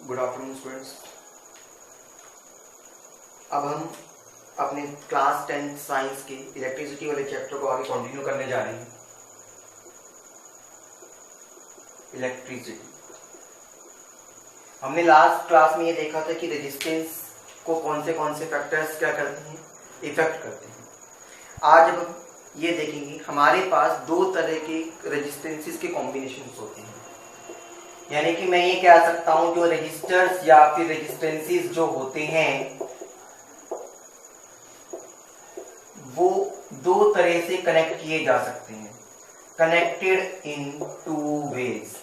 Good afternoon students. अब हम अपने क्लास 10 साइंस के इलेक्ट्रिसिटी वाले चैप्टर को आगे कंटिन्यू करने जा रहे हैं। इलेक्ट्रिसिटी, हमने लास्ट क्लास में ये देखा था कि रेजिस्टेंस को कौन से फैक्टर्स क्या करते हैं, इफेक्ट करते हैं। आज अब ये देखेंगे हमारे पास दो तरह के रेजिस्टेंसेस के कॉम्बिनेशंस होते हैं। यानी कि मैं ये कह सकता हूं जो रेजिस्टर्स या फिर रेजिस्टेंसेस जो होते हैं वो दो तरह से कनेक्ट किए जा सकते हैं, कनेक्टेड इन टू वेज।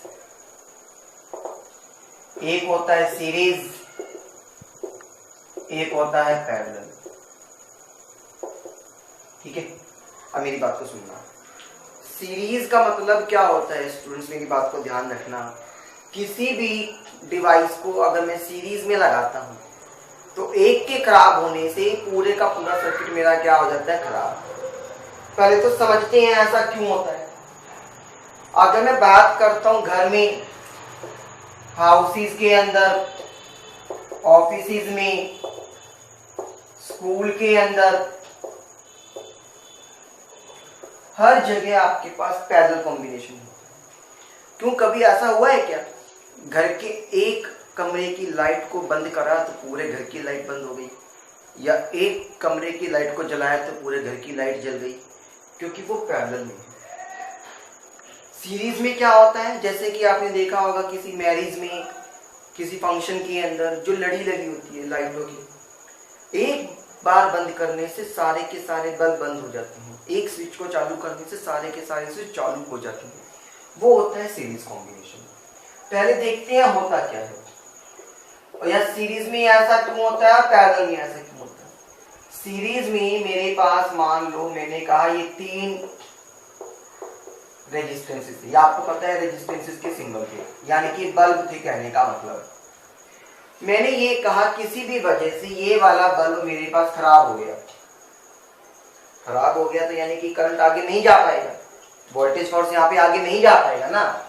एक होता है सीरीज, एक होता है पैरेलल। ठीक है, अब मेरी बात को सुनना। सीरीज का मतलब क्या होता है स्टूडेंट्स, मेरी बात को ध्यान रखना। किसी भी डिवाइस को अगर मैं सीरीज में लगाता हूं तो एक के खराब होने से पूरे का पूरा सर्किट मेरा क्या हो जाता है, खराब। पहले तो समझते हैं ऐसा क्यों होता है। अगर मैं बात करता हूं घर में, हाउसेस के अंदर, ऑफिसेज में, स्कूल के अंदर, हर जगह आपके पास पैरेलल कॉम्बिनेशन है। क्यों, कभी ऐसा हुआ है क्या घर के एक कमरे की लाइट को बंद करा तो पूरे घर की लाइट बंद हो गई, या एक कमरे की लाइट को जलाया तो पूरे घर की लाइट जल गई? क्योंकि वो पैरेलल में है। सीरीज में क्या होता है, जैसे कि आपने देखा होगा किसी मैरिज में, किसी फंक्शन के अंदर जो लड़ी लगी होती है लाइटों की, एक बार बंद करने से सारे के सारे बल्ब बंद हो जाते हैं, एक स्विच को चालू करने से सारे के सारे स्विच चालू हो जाते हैं। वो होता है सीरीज कॉम्बिनेशन। पहले देखते हैं होता क्या है, और या सीरीज में ऐसा क्यों होता है, पैरेलल में ऐसा क्यों होता है। सीरीज में मेरे पास मान लो मैंने कहा ये 3 रेजिस्टेंसेस थे, या आपको पता है रेजिस्टेंसेस के सिंबल थे, यानी कि बल्ब थे कहने का मतलब। मैंने ये कहा किसी भी वजह से ये वाला बल्ब मेरे पास खराब हो गया। खराब हो गया तो यानी कि करंट आगे नहीं जा पाएगा, वोल्टेज सोर्स यहाँ पे आगे नहीं जा पाएगा ना।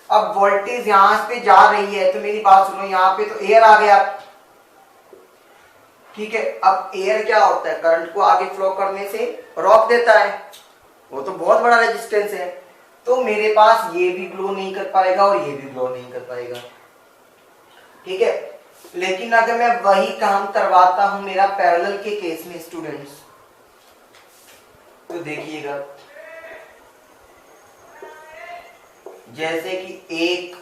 अब वोल्टेज यहां पे जा रही है तो मेरी बात सुनो, यहाँ पे तो एयर आ गया। ठीक है, अब एयर क्या होता है, करंट को आगे फ्लो करने से रोक देता है, वो तो बहुत बड़ा रेजिस्टेंस है। तो मेरे पास ये भी ग्लो नहीं कर पाएगा और ये भी ग्लो नहीं कर पाएगा। ठीक है, लेकिन अगर मैं वही काम करवाता हूं मेरा पैरेलल के केस में स्टूडेंट्स, तो देखिएगा जैसे कि एक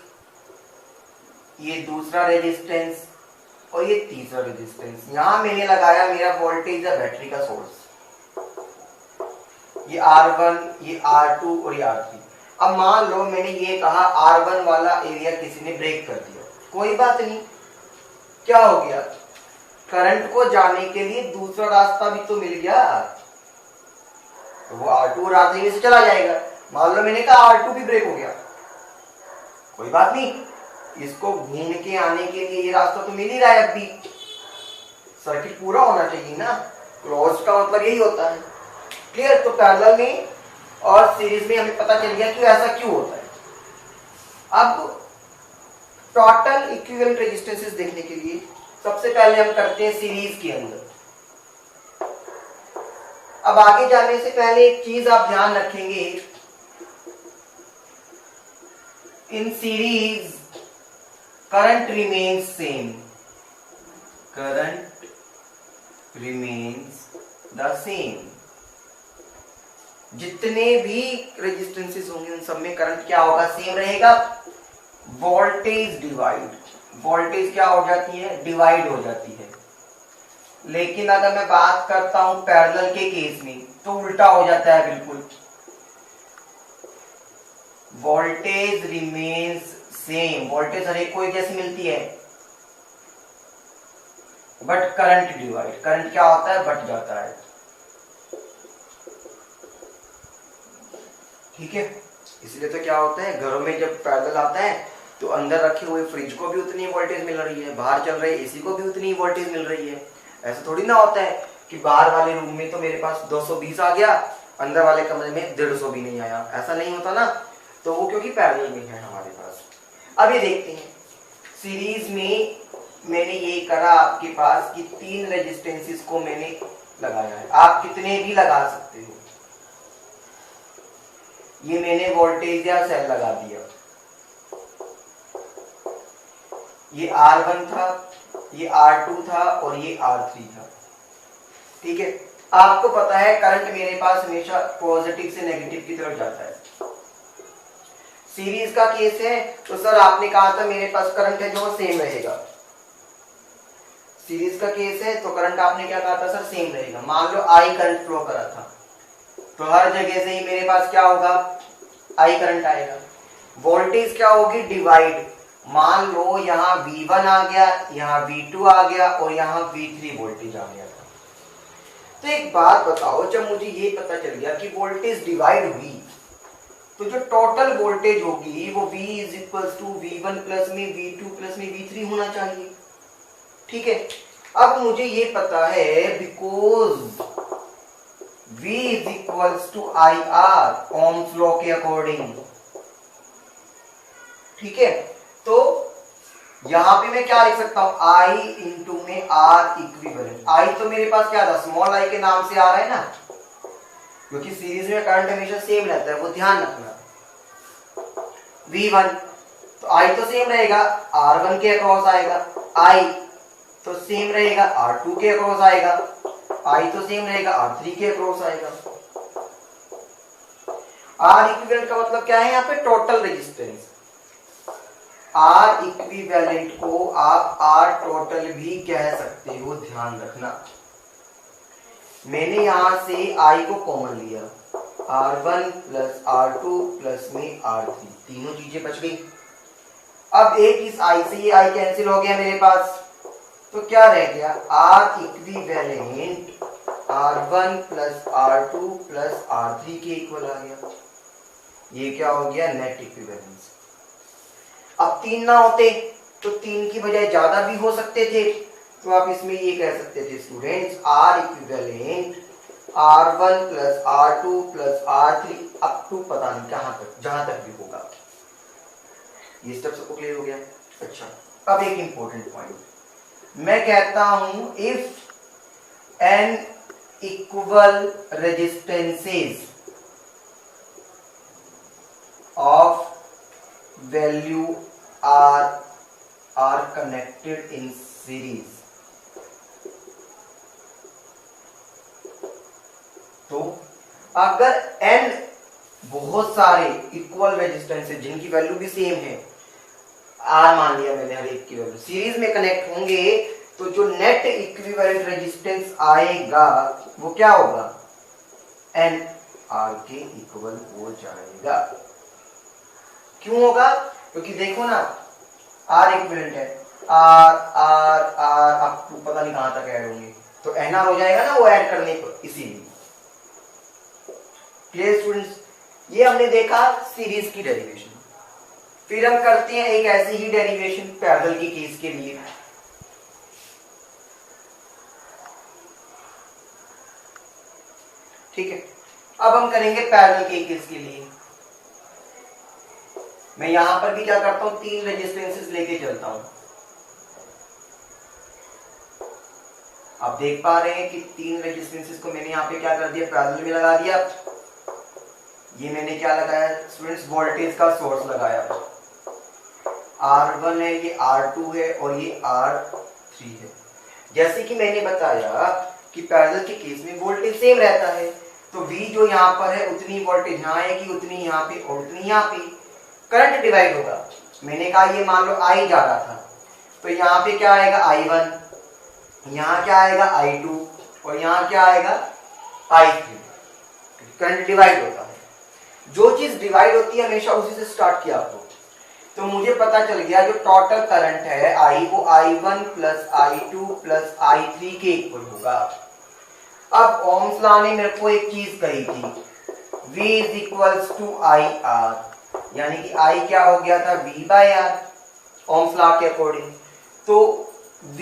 ये दूसरा रेजिस्टेंस और ये तीसरा रेजिस्टेंस, यहां मैंने लगाया मेरा वोल्टेज है बैटरी का सोर्स, ये R1, ये R2 और ये R3। अब मान लो मैंने ये कहा R1 वाला एरिया किसी ने ब्रेक कर दिया, कोई बात नहीं, क्या हो गया, करंट को जाने के लिए दूसरा रास्ता भी तो मिल गया, तो वो R2 और R3 में से चला जाएगा। मान लो मैंने कहा R2 भी ब्रेक हो गया, कोई बात नहीं, इसको घूम के आने के लिए ये रास्ता तो मिल ही रहा है। अभी सर्किट पूरा होना चाहिए ना, क्लोज का मतलब यही होता है। क्लियर, तो पैरेलल में और सीरीज में हमें पता चल गया कि ऐसा क्यों होता है। अब टोटल इक्विवेलेंट रेजिस्टेंसेस देखने के लिए सबसे पहले हम करते हैं सीरीज के अंदर। अब आगे जाने से पहले एक चीज आप ध्यान रखेंगे, in series current remains same, current remains the same। जितने भी रेजिस्टेंसेस होंगे उन सब में करंट क्या होगा, सेम रहेगा। वोल्टेज डिवाइड, वोल्टेज क्या हो जाती है, डिवाइड हो जाती है। लेकिन अगर मैं बात करता हूं पैरेलल के केस में तो उल्टा हो जाता है बिल्कुल। वोल्टेज रिमेन्स सेम, वोल्टेज हर एक को एक जैसी मिलती है, बट करंट डिवाइड, करंट क्या होता है, बढ़ जाता है। ठीक है, इसलिए तो क्या होता है घरों में जब पैरेलल आता है तो अंदर रखे हुए फ्रिज को भी उतनी वोल्टेज मिल रही है, बाहर चल रहे एसी को भी उतनी वोल्टेज मिल रही है। ऐसा थोड़ी ना होता है कि बाहर वाले रूम में तो मेरे पास 220 आ गया, अंदर वाले कमरे में 150 भी नहीं आया, ऐसा नहीं होता ना। तो वो क्योंकि पैरेलल में है हमारे पास। अब ये देखते हैं सीरीज में मैंने ये करा आपके पास कि 3 रेजिस्टेंसेस को मैंने लगाया है, आप कितने भी लगा सकते हो। ये मैंने वोल्टेज या सेल लगा दिया, ये R1 था, ये R2 था और ये R3 था। ठीक है, आपको पता है करंट मेरे पास हमेशा पॉजिटिव से नेगेटिव की तरफ जाता है। सीरीज का केस है तो सर आपने कहा था मेरे पास करंट है जो सेम रहेगा। सीरीज का केस है तो करंट आपने क्या कहा था सर, सेम रहेगा। मान लो आई करंट फ्लो करा था तो हर जगह से ही मेरे पास क्या होगा, आई करंट आएगा। वोल्टेज क्या होगी, डिवाइड। मान लो यहाँ V1 आ गया, यहाँ V2 आ गया और यहाँ V3 वोल्टेज आ गया था। तो एक बात बताओ, जब मुझे ये पता चल गया कि वोल्टेज डिवाइड हुई तो जो टोटल वोल्टेज होगी वो V is equal to V1 plus में V2 प्लस में V3 होना चाहिए। ठीक है, अब मुझे ये पता है because V is equal to IR Ohm's law के अकॉर्डिंग। ठीक है, तो यहां पे मैं क्या लिख सकता हूं, I इंटू में R इक्विवेलेंट। I तो मेरे पास क्या था, स्मॉल i के नाम से आ रहा है ना, क्योंकि सीरीज में करंट हमेशा सेम रहता है, वो ध्यान रखना। V1 तो I तो सेम रहेगा, R1 के अक्रॉस आएगा। I तो सेम रहेगा, R2 के अक्रॉस आएगा। I तो सेम रहेगा, R3 के अक्रॉस आएगा। R इक्विवेलेंट का मतलब क्या है, यहाँ पे टोटल रेजिस्टेंस। R इक्विवेलेंट को आप R टोटल भी कह सकते हो, ध्यान रखना। मैंने यहां से I को कॉमन लिया, R1 प्लस R2 प्लस में R3, तीनों चीजें बच गई। अब एक इस I से ये I कैंसिल हो गया मेरे पास, तो क्या रह गया, R equivalent R1 plus R2 plus R3 के इक्वल आ गया। ये क्या हो गया, नेट इक्विवेलेंस। अब 3 ना होते तो 3 की बजाय ज्यादा भी हो सकते थे, तो आप इसमें ये कह सकते थे students, R equivalent R1 plus R2 plus R3 up to पता नहीं कहां तक, जहां तक भी होगा। ये स्टेप सबको क्लियर हो गया। अच्छा, अब एक इंपॉर्टेंट पॉइंट मैं कहता हूं, if N equal resistances of value are connected in series, तो अगर n बहुत सारे इक्वल रेजिस्टेंस है जिनकी वैल्यू भी सेम है, R मान लिया मैंने, हर एक की वैल्यू सीरीज में कनेक्ट होंगे, तो जो नेट इक्विवेलेंट रेजिस्टेंस आएगा वो क्या होगा, n R के इक्वल हो जाएगा। क्यों होगा, क्योंकि देखो ना R इक्विवेलेंट है, R R R up to पता नहीं कहां तक ऐड होंगे, तो NR हो जाएगा ना वो ऐड करने पर, इसीलिए। क्लियर स्टूडेंट्स, ये हमने देखा सीरीज की डेरिवेशन। फिर हम करते हैं एक ऐसी ही डेरिवेशन पैरेलल के केस के लिए। ठीक है, अब हम करेंगे पैरेलल के केस के लिए। मैं यहां पर भी क्या करता हूं, 3 रेजिस्टेंसेस लेके चलता हूं। आप देख पा रहे हैं कि 3 रेजिस्टेंसेस को मैंने यहां पे क्या कर दिया, पैरेलल में लगा दिया। ये मैंने क्या लगाया स्टूडेंट्स, वोल्टेज का सोर्स लगाया। R1 है, ये R2 है और ये R3 है। जैसे कि मैंने बताया कि पैरेलल के केस में वोल्टेज सेम रहता है, तो V जो यहाँ पर है उतनी वोल्टेज यहाँ आएगी, उतनी यहाँ पे और उतनी यहाँ पे। करंट डिवाइड होगा, मैंने कहा ये मान लो I जा रहा था, तो यहाँ पे क्या आएगा I1, यहाँ क्या आएगा I2 और यहाँ क्या आएगा I3। करंट डिवाइड होता है, जो चीज डिवाइड होती है हमेशा उसी से स्टार्ट किया आपको। तो मुझे पता चल गया जो टोटल करंट है I वो I1 plus I2 plus I3 के इक्वल होगा। अब ओम्स लॉ ने मेरे को एक चीज कही थी, V is equals to IR, यानी कि I क्या हो गया था, V by R Ohm's law के अकॉर्डिंग। तो V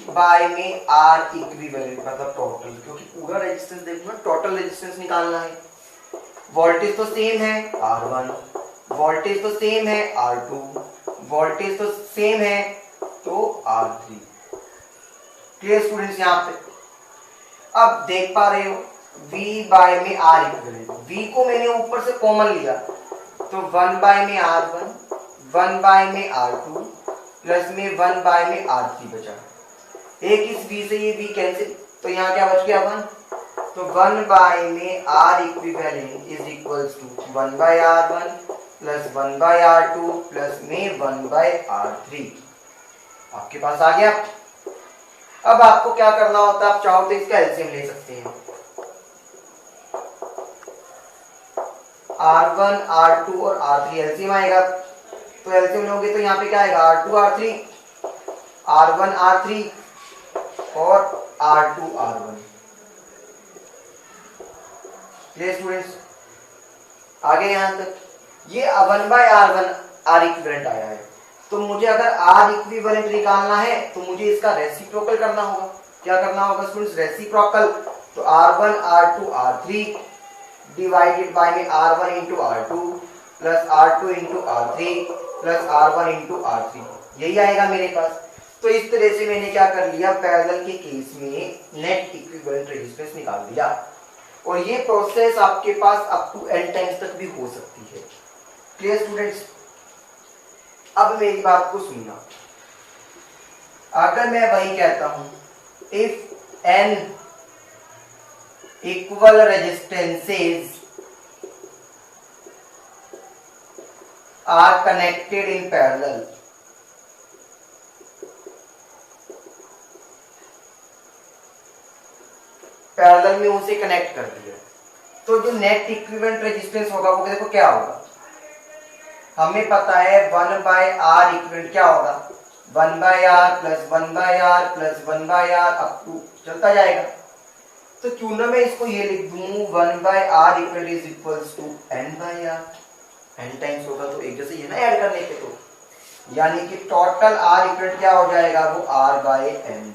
बाय में R इक्विवेलेंट मतलब टोटल, क्योंकि पूरा रेजिस्टेंस देखना, टोटल रेजिस्टेंस निकालना है। वोल्टेज तो सेम है R1, वोल्टेज तो सेम है R2, वोल्टेज तो सेम है R3। Clear students? यहाँ पे अब देख पा रहे हो V बाय में R इक्विवेलेंट, V को मैंने ऊपर से कॉमन लिया तो 1 बाय में R1, 1 बाय में R2 प्लस में 1 बाय में R3 बचा। एक इस V से ये V कैंसिल, तो यहाँ क्या बच गया 1, तो 1 बाय में R equivalent is equals to 1 by R1 plus 1 by R2 plus में 1 बाय R3 आपके पास आ गया। अब आपको क्या करना होता है, आप चाहो तो इसका एलसीएम ले सकते हैं। R1, R2 और R3 एलसीएम आएगा, तो एलसीएम लोगे तो यहाँ पे क्या आएगा R2, R3, R1, R3 और R2, R1। Clear students? आगे यहां तक ये 1 बाय R1 R इक्विवेलेंट आया है, तो मुझे अगर R इक्विवेलेंट निकालना है तो मुझे इसका रेसिप्रोकल करना होगा। क्या करना होगा स्टूडेंट्स? रेसिप्रोकल। तो R1, R2, R3 divided by में R1 into R2 plus R2 into R3 plus R1 into R3, यही आएगा मेरे पास। तो इस तरह से मैंने क्या कर लिया, पैरेलल के केस में नेट इक्विवेलेंट रेजिस्टेंस निकाल दिया। और ये प्रोसेस आपके पास अप टू n टाइम्स तक भी हो सकती है। Clear students? अब मेरी बात को सुनना, अगर मैं वही कहता हूं if n equal resistances are connected in parallel, parallel में उसे कनेक्ट कर दिया, तो जो नेट इक्विवेलेंट रेजिस्टेंस होगा वो देखो क्या होगा। हमें पता है 1 बाय आर इक्विवेलेंट क्या होगा, 1 by R plus 1 by R plus 1 by R up to चलता जाएगा। तो क्यों ना मैं इसको ये लिख दूं 1 by R equivalent is equals to n by R, n times होगा तो एक जैसे ये ना ऐड करने के, तो यानी कि टोटल आर इक्विवेलेंट क्या हो जाएगा, वो r बाय n।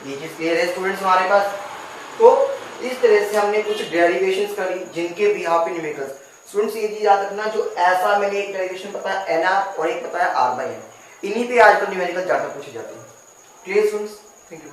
ये चीज क्लियर है स्टूडेंट्स हमारे पास? तो इस तरह से हमने कुछ डेरिवेशंस करी जिनके बिहाफ पे न्यूमेरिकल्स। स्टूडेंट्स ये चीज याद रखना, जो ऐसा मैंने एक डेरिवेशन बताया nr और एक बताया r बाय n, इन्हीं पे आजकल न्यूमेरिकल ज्यादा पूछे जाते हैं। Clear students? Thank you.